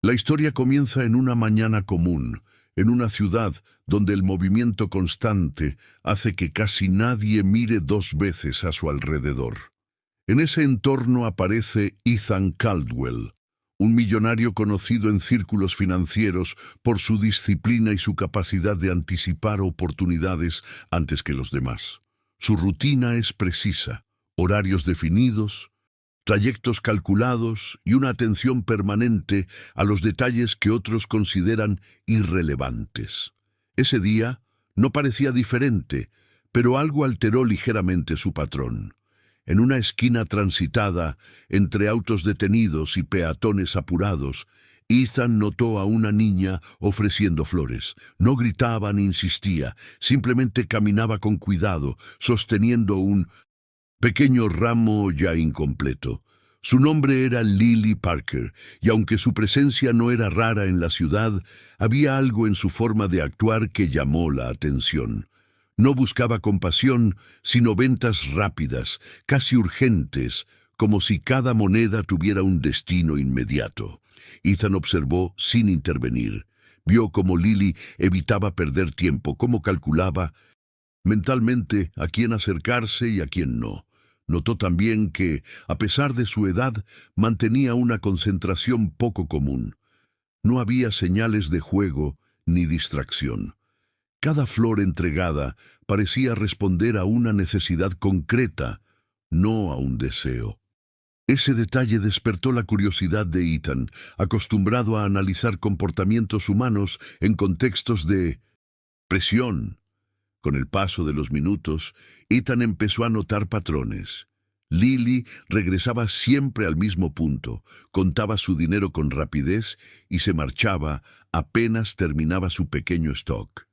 La historia comienza en una mañana común, en una ciudad donde el movimiento constante hace que casi nadie mire dos veces a su alrededor. En ese entorno aparece Ethan Caldwell, un millonario conocido en círculos financieros por su disciplina y su capacidad de anticipar oportunidades antes que los demás. Su rutina es precisa, horarios definidos, trayectos calculados y una atención permanente a los detalles que otros consideran irrelevantes. Ese día no parecía diferente, pero algo alteró ligeramente su patrón. En una esquina transitada, entre autos detenidos y peatones apurados, Ethan notó a una niña ofreciendo flores. No gritaba ni insistía, simplemente caminaba con cuidado, sosteniendo un pequeño ramo ya incompleto. Su nombre era Lily Parker, y aunque su presencia no era rara en la ciudad, había algo en su forma de actuar que llamó la atención. No buscaba compasión, sino ventas rápidas, casi urgentes, como si cada moneda tuviera un destino inmediato. Ethan observó sin intervenir. Vio cómo Lily evitaba perder tiempo, cómo calculaba mentalmente a quién acercarse y a quién no. Notó también que, a pesar de su edad, mantenía una concentración poco común. No había señales de juego ni distracción. Cada flor entregada parecía responder a una necesidad concreta, no a un deseo. Ese detalle despertó la curiosidad de Ethan, acostumbrado a analizar comportamientos humanos en contextos de presión. Con el paso de los minutos, Ethan empezó a notar patrones. Lily regresaba siempre al mismo punto, contaba su dinero con rapidez y se marchaba apenas terminaba su pequeño stock.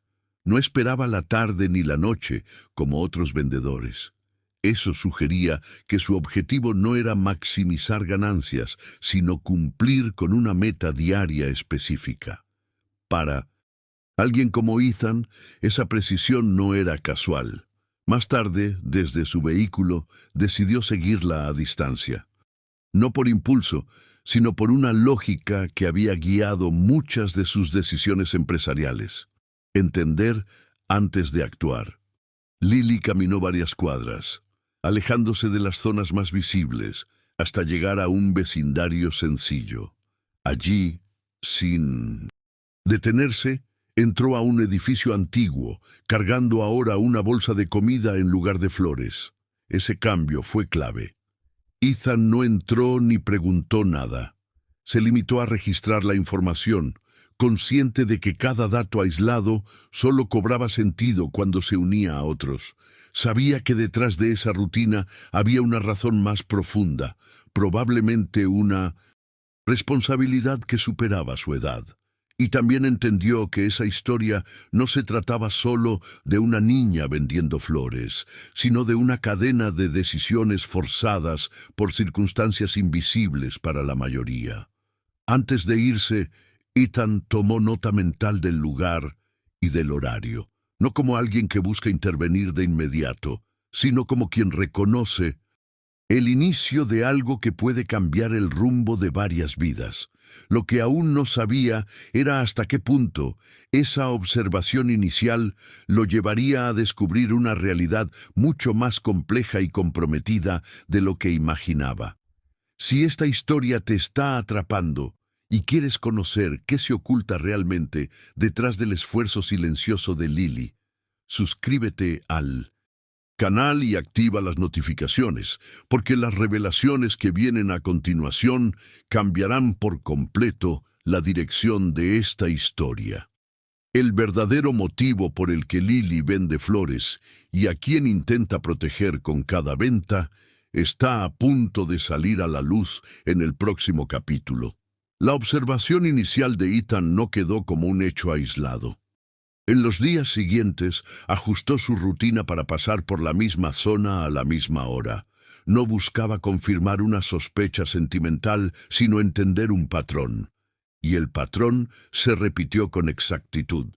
No esperaba la tarde ni la noche, como otros vendedores. Eso sugería que su objetivo no era maximizar ganancias, sino cumplir con una meta diaria específica. Para alguien como Ethan, esa precisión no era casual. Más tarde, desde su vehículo, decidió seguirla a distancia. No por impulso, sino por una lógica que había guiado muchas de sus decisiones empresariales. Entender antes de actuar. Lily caminó varias cuadras, alejándose de las zonas más visibles, hasta llegar a un vecindario sencillo. Allí, sin detenerse, entró a un edificio antiguo, cargando ahora una bolsa de comida en lugar de flores. Ese cambio fue clave. Ethan no entró ni preguntó nada. Se limitó a registrar la información, consciente de que cada dato aislado solo cobraba sentido cuando se unía a otros. Sabía que detrás de esa rutina había una razón más profunda, probablemente una responsabilidad que superaba su edad. Y también entendió que esa historia no se trataba solo de una niña vendiendo flores, sino de una cadena de decisiones forzadas por circunstancias invisibles para la mayoría. Antes de irse, Ethan tomó nota mental del lugar y del horario, no como alguien que busca intervenir de inmediato, sino como quien reconoce el inicio de algo que puede cambiar el rumbo de varias vidas. Lo que aún no sabía era hasta qué punto esa observación inicial lo llevaría a descubrir una realidad mucho más compleja y comprometida de lo que imaginaba. Si esta historia te está atrapando y quieres conocer qué se oculta realmente detrás del esfuerzo silencioso de Lily, suscríbete al canal y activa las notificaciones, porque las revelaciones que vienen a continuación cambiarán por completo la dirección de esta historia. El verdadero motivo por el que Lily vende flores y a quien intenta proteger con cada venta está a punto de salir a la luz en el próximo capítulo. La observación inicial de Ethan no quedó como un hecho aislado. En los días siguientes, ajustó su rutina para pasar por la misma zona a la misma hora. No buscaba confirmar una sospecha sentimental, sino entender un patrón. Y el patrón se repitió con exactitud.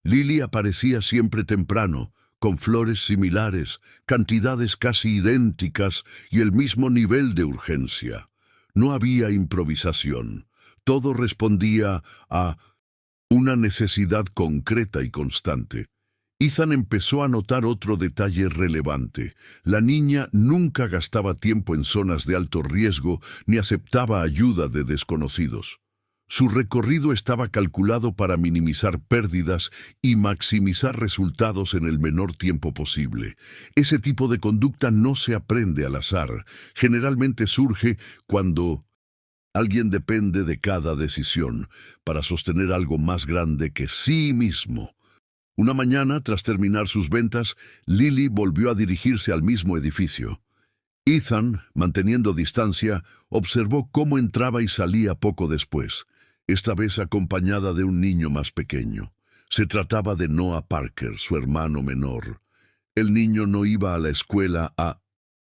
Lily aparecía siempre temprano, con flores similares, cantidades casi idénticas y el mismo nivel de urgencia. No había improvisación. Todo respondía a una necesidad concreta y constante. Ethan empezó a notar otro detalle relevante. La niña nunca gastaba tiempo en zonas de alto riesgo ni aceptaba ayuda de desconocidos. Su recorrido estaba calculado para minimizar pérdidas y maximizar resultados en el menor tiempo posible. Ese tipo de conducta no se aprende al azar. Generalmente surge cuando alguien depende de cada decisión para sostener algo más grande que sí mismo. Una mañana, tras terminar sus ventas, Lily volvió a dirigirse al mismo edificio. Ethan, manteniendo distancia, observó cómo entraba y salía poco después, esta vez acompañada de un niño más pequeño. Se trataba de Noah Parker, su hermano menor. El niño no iba a la escuela a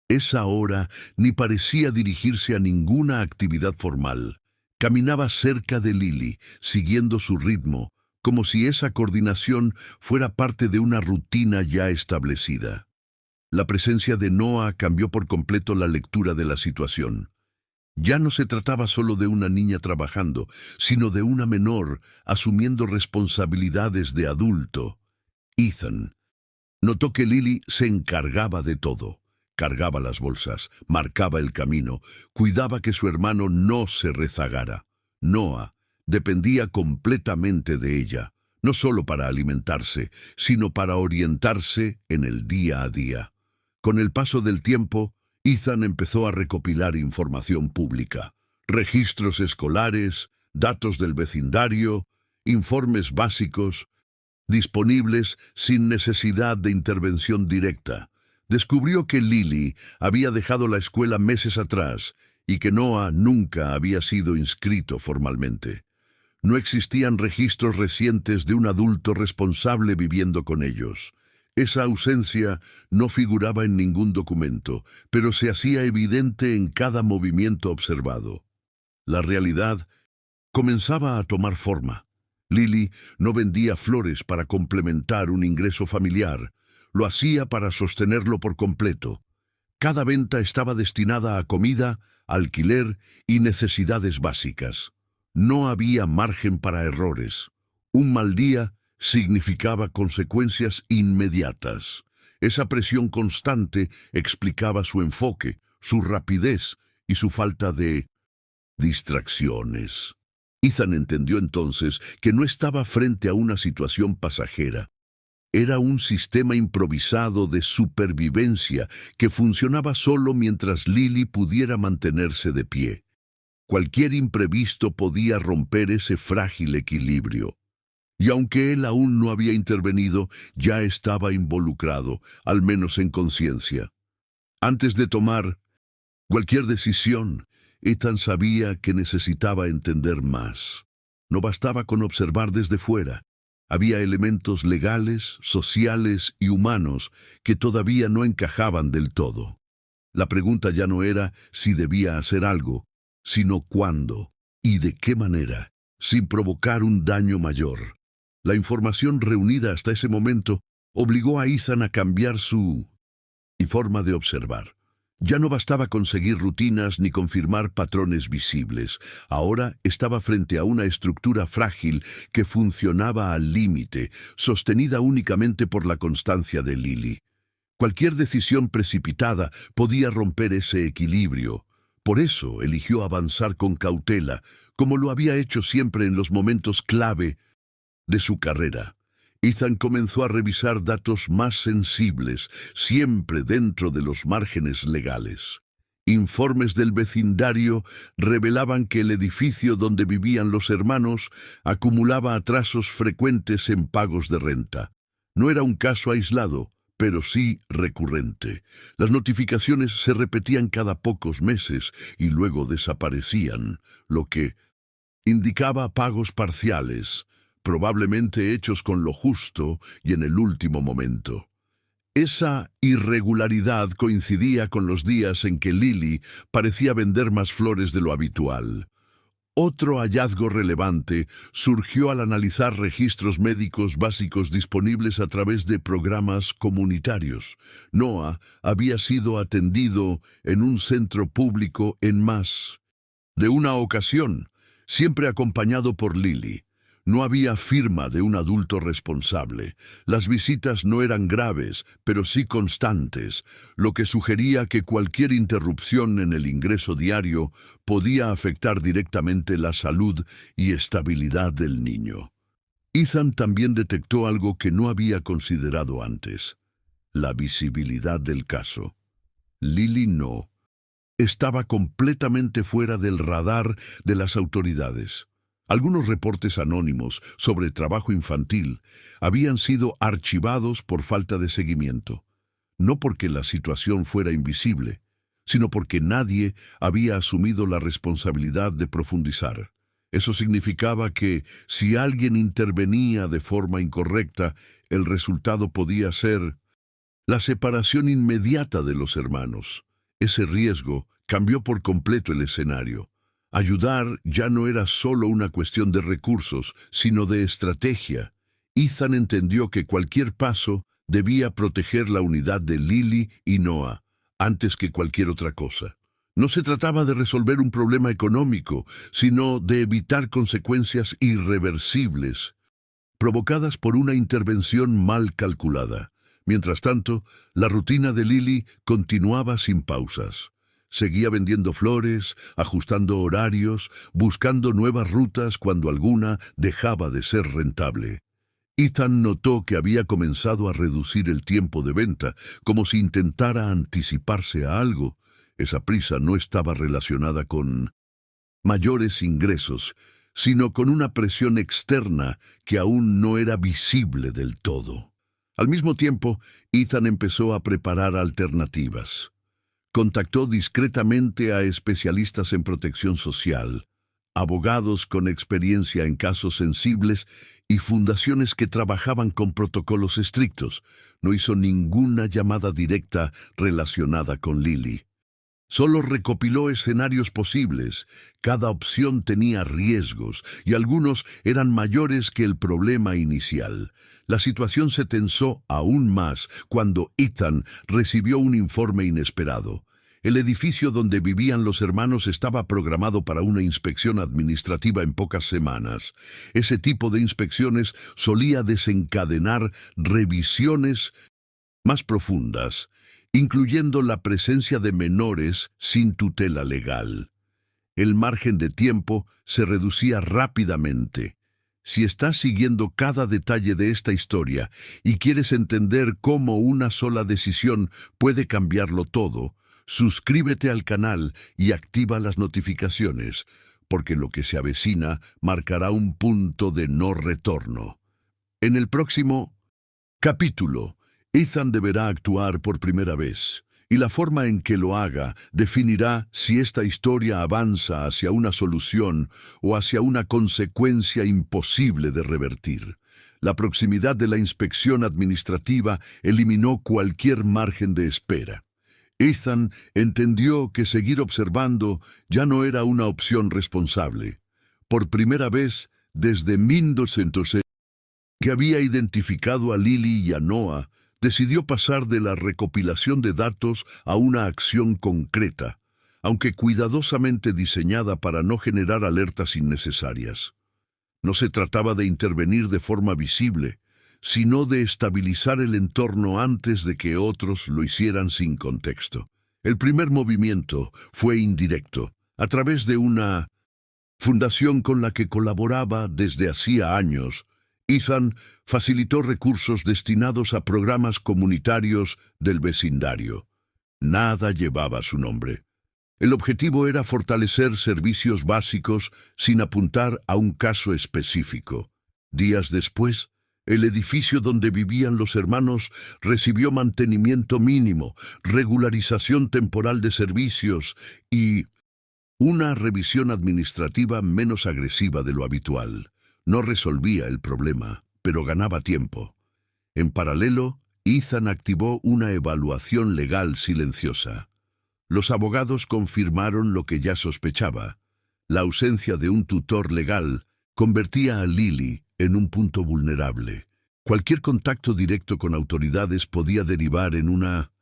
esa hora ni parecía dirigirse a ninguna actividad formal. Caminaba cerca de Lily, siguiendo su ritmo, como si esa coordinación fuera parte de una rutina ya establecida. La presencia de Noah cambió por completo la lectura de la situación. Ya no se trataba solo de una niña trabajando, sino de una menor asumiendo responsabilidades de adulto. Ethan notó que Lily se encargaba de todo. Cargaba las bolsas, marcaba el camino, cuidaba que su hermano no se rezagara. Noah dependía completamente de ella, no solo para alimentarse, sino para orientarse en el día a día. Con el paso del tiempo, Ethan empezó a recopilar información pública, registros escolares, datos del vecindario, informes básicos, disponibles sin necesidad de intervención directa. Descubrió que Lily había dejado la escuela meses atrás y que Noah nunca había sido inscrito formalmente. No existían registros recientes de un adulto responsable viviendo con ellos. Esa ausencia no figuraba en ningún documento, pero se hacía evidente en cada movimiento observado. La realidad comenzaba a tomar forma. Lily no vendía flores para complementar un ingreso familiar, lo hacía para sostenerlo por completo. Cada venta estaba destinada a comida, alquiler y necesidades básicas. No había margen para errores. Un mal día significaba consecuencias inmediatas. Esa presión constante explicaba su enfoque, su rapidez y su falta de distracciones. Ethan entendió entonces que no estaba frente a una situación pasajera. Era un sistema improvisado de supervivencia que funcionaba solo mientras Lily pudiera mantenerse de pie. Cualquier imprevisto podía romper ese frágil equilibrio. Y aunque él aún no había intervenido, ya estaba involucrado, al menos en conciencia. Antes de tomar cualquier decisión, Ethan sabía que necesitaba entender más. No bastaba con observar desde fuera. Había elementos legales, sociales y humanos que todavía no encajaban del todo. La pregunta ya no era si debía hacer algo, sino cuándo y de qué manera, sin provocar un daño mayor. La información reunida hasta ese momento obligó a Ethan a cambiar su forma de observar. Ya no bastaba conseguir rutinas ni confirmar patrones visibles. Ahora estaba frente a una estructura frágil que funcionaba al límite, sostenida únicamente por la constancia de Lily. Cualquier decisión precipitada podía romper ese equilibrio. Por eso eligió avanzar con cautela, como lo había hecho siempre en los momentos clave de su carrera. Ethan comenzó a revisar datos más sensibles, siempre dentro de los márgenes legales. Informes del vecindario revelaban que el edificio donde vivían los hermanos acumulaba atrasos frecuentes en pagos de renta. No era un caso aislado, pero sí recurrente. Las notificaciones se repetían cada pocos meses y luego desaparecían, lo que indicaba pagos parciales, probablemente hechos con lo justo y en el último momento. Esa irregularidad coincidía con los días en que Lily parecía vender más flores de lo habitual. Otro hallazgo relevante surgió al analizar registros médicos básicos disponibles a través de programas comunitarios. Noah había sido atendido en un centro público en más de una ocasión. siempre acompañado por Lily. No había firma de un adulto responsable. Las visitas no eran graves, pero sí constantes, lo que sugería que cualquier interrupción en el ingreso diario podía afectar directamente la salud y estabilidad del niño. Ethan también detectó algo que no había considerado antes: la visibilidad del caso. Lily no. Estaba completamente fuera del radar de las autoridades. Algunos reportes anónimos sobre trabajo infantil habían sido archivados por falta de seguimiento, no porque la situación fuera invisible, sino porque nadie había asumido la responsabilidad de profundizar. Eso significaba que, si alguien intervenía de forma incorrecta, el resultado podía ser la separación inmediata de los hermanos. Ese riesgo cambió por completo el escenario. Ayudar ya no era solo una cuestión de recursos, sino de estrategia. Ethan entendió que cualquier paso debía proteger la unidad de Lily y Noah, antes que cualquier otra cosa. No se trataba de resolver un problema económico, sino de evitar consecuencias irreversibles, provocadas por una intervención mal calculada. Mientras tanto, la rutina de Lily continuaba sin pausas. Seguía vendiendo flores, ajustando horarios, buscando nuevas rutas cuando alguna dejaba de ser rentable. Ethan notó que había comenzado a reducir el tiempo de venta, como si intentara anticiparse a algo. Esa prisa no estaba relacionada con mayores ingresos, sino con una presión externa que aún no era visible del todo. Al mismo tiempo, Ethan empezó a preparar alternativas. Contactó discretamente a especialistas en protección social, abogados con experiencia en casos sensibles y fundaciones que trabajaban con protocolos estrictos. No hizo ninguna llamada directa relacionada con Lily. Solo recopiló escenarios posibles. Cada opción tenía riesgos y algunos eran mayores que el problema inicial. La situación se tensó aún más cuando Ethan recibió un informe inesperado. El edificio donde vivían los hermanos estaba programado para una inspección administrativa en pocas semanas. Ese tipo de inspecciones solía desencadenar revisiones más profundas, incluyendo la presencia de menores sin tutela legal. El margen de tiempo se reducía rápidamente. Si estás siguiendo cada detalle de esta historia y quieres entender cómo una sola decisión puede cambiarlo todo, suscríbete al canal y activa las notificaciones, porque lo que se avecina marcará un punto de no retorno. En el próximo capítulo, Ethan deberá actuar por primera vez, y la forma en que lo haga definirá si esta historia avanza hacia una solución o hacia una consecuencia imposible de revertir. La proximidad de la inspección administrativa eliminó cualquier margen de espera. Ethan entendió que seguir observando ya no era una opción responsable. Por primera vez desde 1900, que había identificado a Lily y a Noah, decidió pasar de la recopilación de datos a una acción concreta, aunque cuidadosamente diseñada para no generar alertas innecesarias. No se trataba de intervenir de forma visible, sino de estabilizar el entorno antes de que otros lo hicieran sin contexto. El primer movimiento fue indirecto, a través de una fundación con la que colaboraba desde hacía años. Ethan facilitó recursos destinados a programas comunitarios del vecindario. Nada llevaba su nombre. El objetivo era fortalecer servicios básicos sin apuntar a un caso específico. Días después, el edificio donde vivían los hermanos recibió mantenimiento mínimo, regularización temporal de servicios y una revisión administrativa menos agresiva de lo habitual. No resolvía el problema, pero ganaba tiempo. En paralelo, Ethan activó una evaluación legal silenciosa. Los abogados confirmaron lo que ya sospechaba. La ausencia de un tutor legal convertía a Lily en un punto vulnerable. Cualquier contacto directo con autoridades podía derivar en una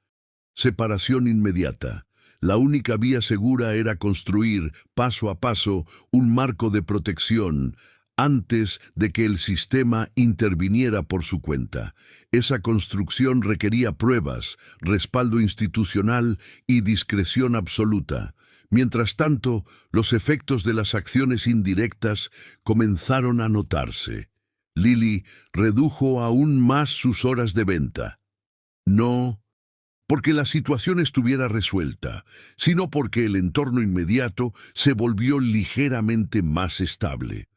separación inmediata. La única vía segura era construir, paso a paso, un marco de protección antes de que el sistema interviniera por su cuenta. Esa construcción requería pruebas, respaldo institucional y discreción absoluta. Mientras tanto, los efectos de las acciones indirectas comenzaron a notarse. Lily redujo aún más sus horas de venta. No porque la situación estuviera resuelta, sino porque el entorno inmediato se volvió ligeramente más estable.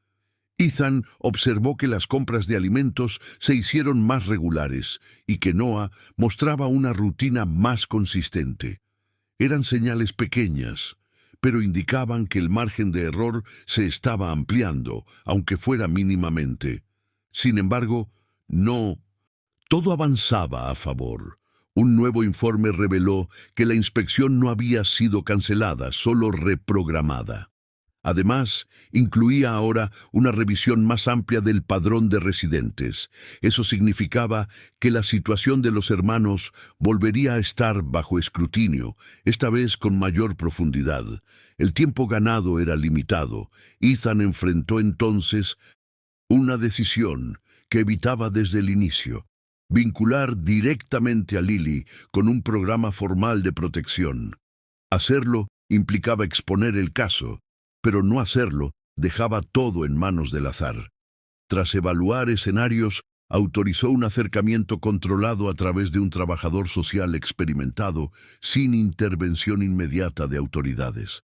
Ethan observó que las compras de alimentos se hicieron más regulares y que Noah mostraba una rutina más consistente. Eran señales pequeñas, pero indicaban que el margen de error se estaba ampliando, aunque fuera mínimamente. Sin embargo, no todo avanzaba a favor. Un nuevo informe reveló que la inspección no había sido cancelada, solo reprogramada. Además, incluía ahora una revisión más amplia del padrón de residentes. Eso significaba que la situación de los hermanos volvería a estar bajo escrutinio, esta vez con mayor profundidad. El tiempo ganado era limitado. Ethan enfrentó entonces una decisión que evitaba desde el inicio: vincular directamente a Lily con un programa formal de protección. Hacerlo implicaba exponer el caso, pero no hacerlo dejaba todo en manos del azar. Tras evaluar escenarios, autorizó un acercamiento controlado a través de un trabajador social experimentado, sin intervención inmediata de autoridades.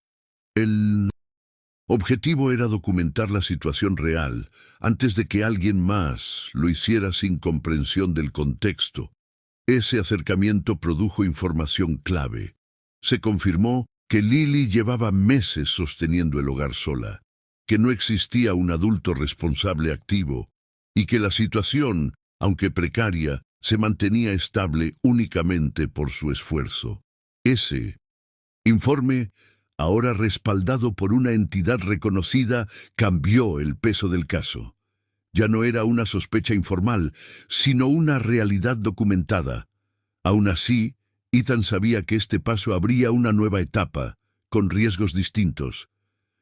El objetivo era documentar la situación real antes de que alguien más lo hiciera sin comprensión del contexto. Ese acercamiento produjo información clave. Se confirmó que Lily llevaba meses sosteniendo el hogar sola, que no existía un adulto responsable activo y que la situación, aunque precaria, se mantenía estable únicamente por su esfuerzo. Ese informe, ahora respaldado por una entidad reconocida, cambió el peso del caso. Ya no era una sospecha informal, sino una realidad documentada. Aún así, Ethan sabía que este paso abría una nueva etapa, con riesgos distintos.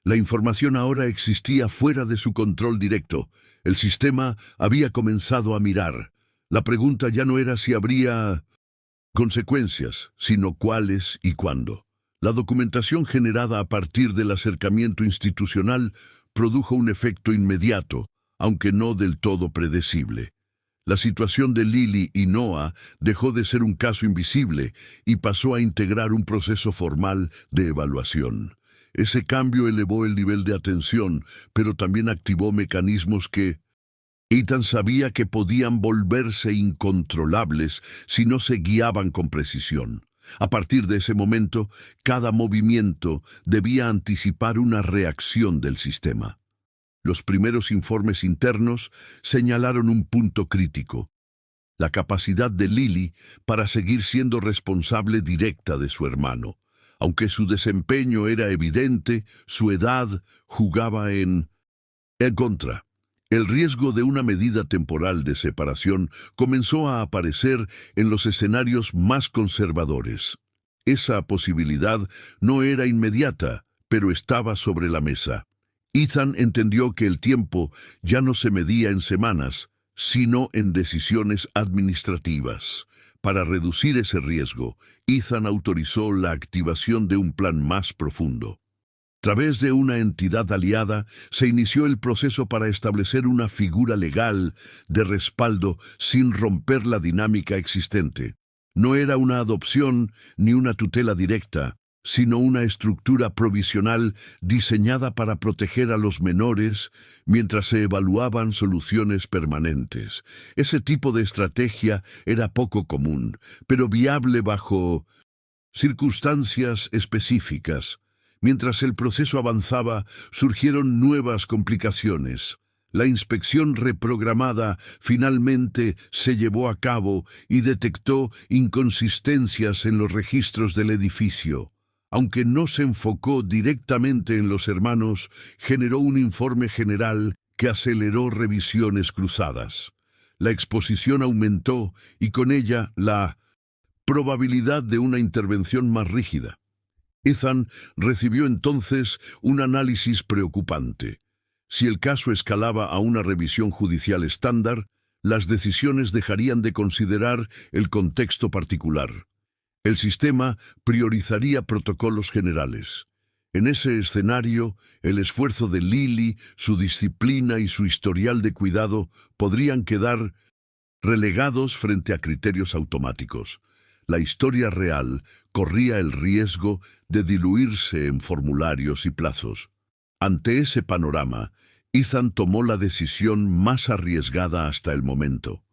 La información ahora existía fuera de su control directo. El sistema había comenzado a mirar. La pregunta ya no era si habría consecuencias, sino cuáles y cuándo. La documentación generada a partir del acercamiento institucional produjo un efecto inmediato, aunque no del todo predecible. La situación de Lily y Noah dejó de ser un caso invisible y pasó a integrar un proceso formal de evaluación. Ese cambio elevó el nivel de atención, pero también activó mecanismos que Ethan sabía que podían volverse incontrolables si no se guiaban con precisión. A partir de ese momento, cada movimiento debía anticipar una reacción del sistema. Los primeros informes internos señalaron un punto crítico: la capacidad de Lily para seguir siendo responsable directa de su hermano. Aunque su desempeño era evidente, su edad jugaba en contra. El riesgo de una medida temporal de separación comenzó a aparecer en los escenarios más conservadores. Esa posibilidad no era inmediata, pero estaba sobre la mesa. Ethan entendió que el tiempo ya no se medía en semanas, sino en decisiones administrativas. Para reducir ese riesgo, Ethan autorizó la activación de un plan más profundo. A través de una entidad aliada, se inició el proceso para establecer una figura legal de respaldo sin romper la dinámica existente. No era una adopción ni una tutela directa, sino una estructura provisional diseñada para proteger a los menores mientras se evaluaban soluciones permanentes. Ese tipo de estrategia era poco común, pero viable bajo circunstancias específicas. Mientras el proceso avanzaba, surgieron nuevas complicaciones. La inspección reprogramada finalmente se llevó a cabo y detectó inconsistencias en los registros del edificio. Aunque no se enfocó directamente en los hermanos, generó un informe general que aceleró revisiones cruzadas. La exposición aumentó y con ella la probabilidad de una intervención más rígida. Ethan recibió entonces un análisis preocupante. Si el caso escalaba a una revisión judicial estándar, las decisiones dejarían de considerar el contexto particular. El sistema priorizaría protocolos generales. En ese escenario, el esfuerzo de Lily, su disciplina y su historial de cuidado podrían quedar relegados frente a criterios automáticos. La historia real corría el riesgo de diluirse en formularios y plazos. Ante ese panorama, Ethan tomó la decisión más arriesgada hasta el momento.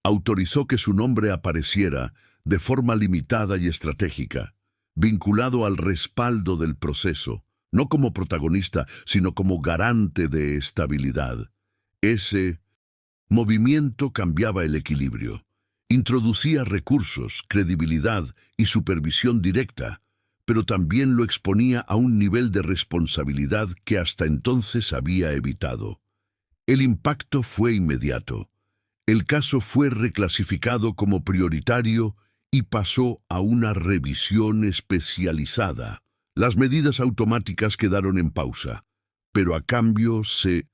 Autorizó que su nombre apareciera de forma limitada y estratégica, vinculado al respaldo del proceso, no como protagonista, sino como garante de estabilidad. Ese movimiento cambiaba el equilibrio. Introducía recursos, credibilidad y supervisión directa, pero también lo exponía a un nivel de responsabilidad que hasta entonces había evitado. El impacto fue inmediato. El caso fue reclasificado como prioritario y pasó a una revisión especializada. Las medidas automáticas quedaron en pausa, pero a cambio se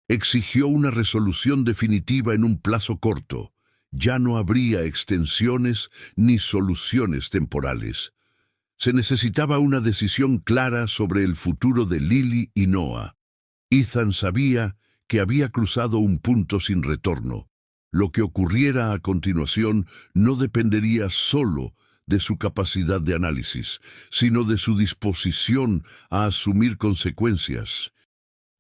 exigió una resolución definitiva en un plazo corto. Ya no habría extensiones ni soluciones temporales. Se necesitaba una decisión clara sobre el futuro de Lily y Noah. Ethan sabía que había cruzado un punto sin retorno. Lo que ocurriera a continuación no dependería solo de su capacidad de análisis, sino de su disposición a asumir consecuencias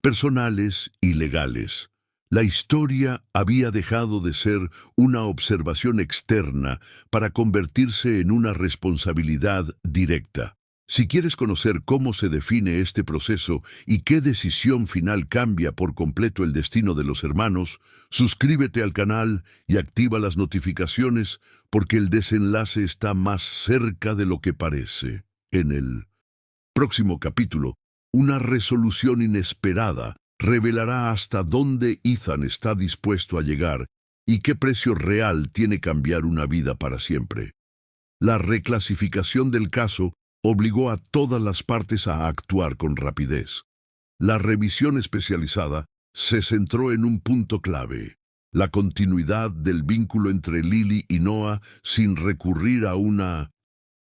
personales y legales. La historia había dejado de ser una observación externa para convertirse en una responsabilidad directa. Si quieres conocer cómo se define este proceso y qué decisión final cambia por completo el destino de los hermanos, suscríbete al canal y activa las notificaciones porque el desenlace está más cerca de lo que parece. En el próximo capítulo, una resolución inesperada revelará hasta dónde Ethan está dispuesto a llegar y qué precio real tiene cambiar una vida para siempre. La reclasificación del caso obligó a todas las partes a actuar con rapidez. La revisión especializada se centró en un punto clave: la continuidad del vínculo entre Lily y Noah sin recurrir a una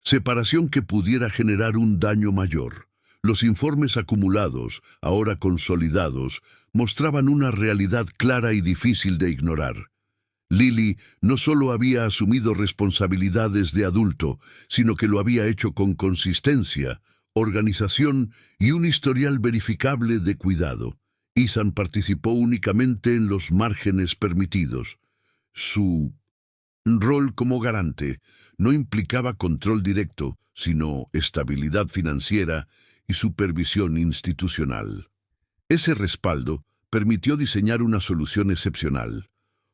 separación que pudiera generar un daño mayor. Los informes acumulados, ahora consolidados, mostraban una realidad clara y difícil de ignorar. Lily no solo había asumido responsabilidades de adulto, sino que lo había hecho con consistencia, organización y un historial verificable de cuidado. Ethan participó únicamente en los márgenes permitidos. Su rol como garante no implicaba control directo, sino estabilidad financiera y supervisión institucional. Ese respaldo permitió diseñar una solución excepcional,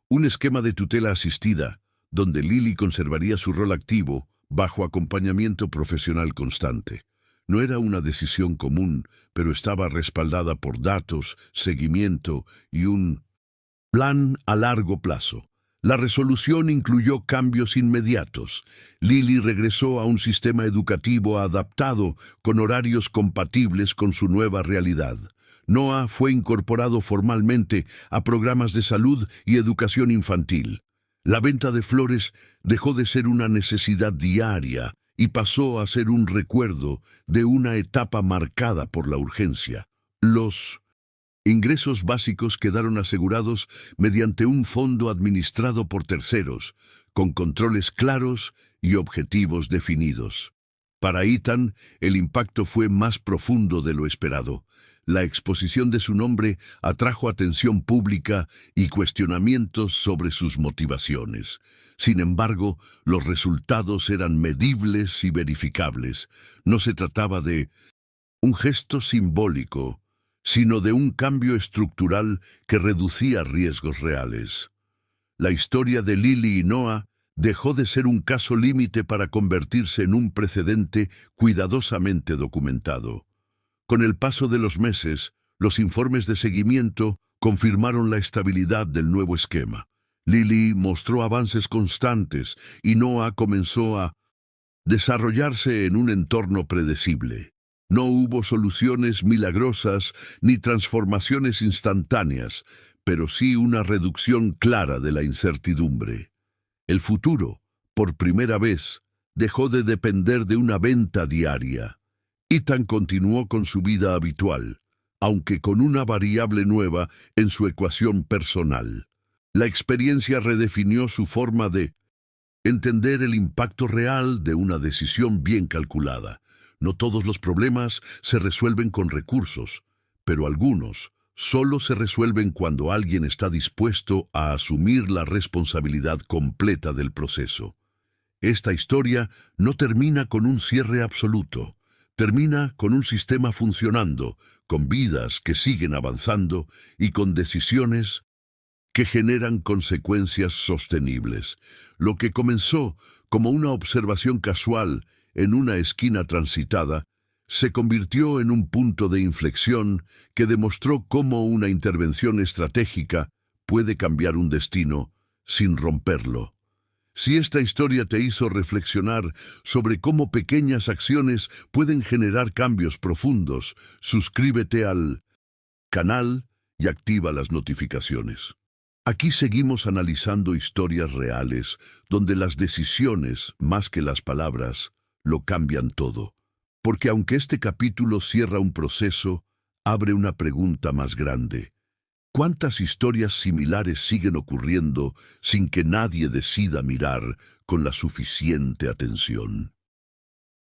un esquema de tutela asistida, donde Lily conservaría su rol activo bajo acompañamiento profesional constante. No era una decisión común, pero estaba respaldada por datos, seguimiento y un plan a largo plazo. La resolución incluyó cambios inmediatos. Lily regresó a un sistema educativo adaptado con horarios compatibles con su nueva realidad. Noah fue incorporado formalmente a programas de salud y educación infantil. La venta de flores dejó de ser una necesidad diaria y pasó a ser un recuerdo de una etapa marcada por la urgencia. Los ingresos básicos quedaron asegurados mediante un fondo administrado por terceros, con controles claros y objetivos definidos. Para Ethan, el impacto fue más profundo de lo esperado. La exposición de su nombre atrajo atención pública y cuestionamientos sobre sus motivaciones. Sin embargo, los resultados eran medibles y verificables. No se trataba de un gesto simbólico, sino de un cambio estructural que reducía riesgos reales. La historia de Lily y Noah dejó de ser un caso límite para convertirse en un precedente cuidadosamente documentado. Con el paso de los meses, los informes de seguimiento confirmaron la estabilidad del nuevo esquema. Lily mostró avances constantes y Noah comenzó a desarrollarse en un entorno predecible. No hubo soluciones milagrosas ni transformaciones instantáneas, pero sí una reducción clara de la incertidumbre. El futuro, por primera vez, dejó de depender de una venta diaria. Ethan continuó con su vida habitual, aunque con una variable nueva en su ecuación personal. La experiencia redefinió su forma de entender el impacto real de una decisión bien calculada. No todos los problemas se resuelven con recursos, pero algunos solo se resuelven cuando alguien está dispuesto a asumir la responsabilidad completa del proceso. Esta historia no termina con un cierre absoluto, termina con un sistema funcionando, con vidas que siguen avanzando y con decisiones que generan consecuencias sostenibles. Lo que comenzó como una observación casual en una esquina transitada, se convirtió en un punto de inflexión que demostró cómo una intervención estratégica puede cambiar un destino sin romperlo. Si esta historia te hizo reflexionar sobre cómo pequeñas acciones pueden generar cambios profundos, suscríbete al canal y activa las notificaciones. Aquí seguimos analizando historias reales, donde las decisiones, más que las palabras, lo cambian todo. Porque aunque este capítulo cierra un proceso, abre una pregunta más grande. ¿Cuántas historias similares siguen ocurriendo sin que nadie decida mirar con la suficiente atención?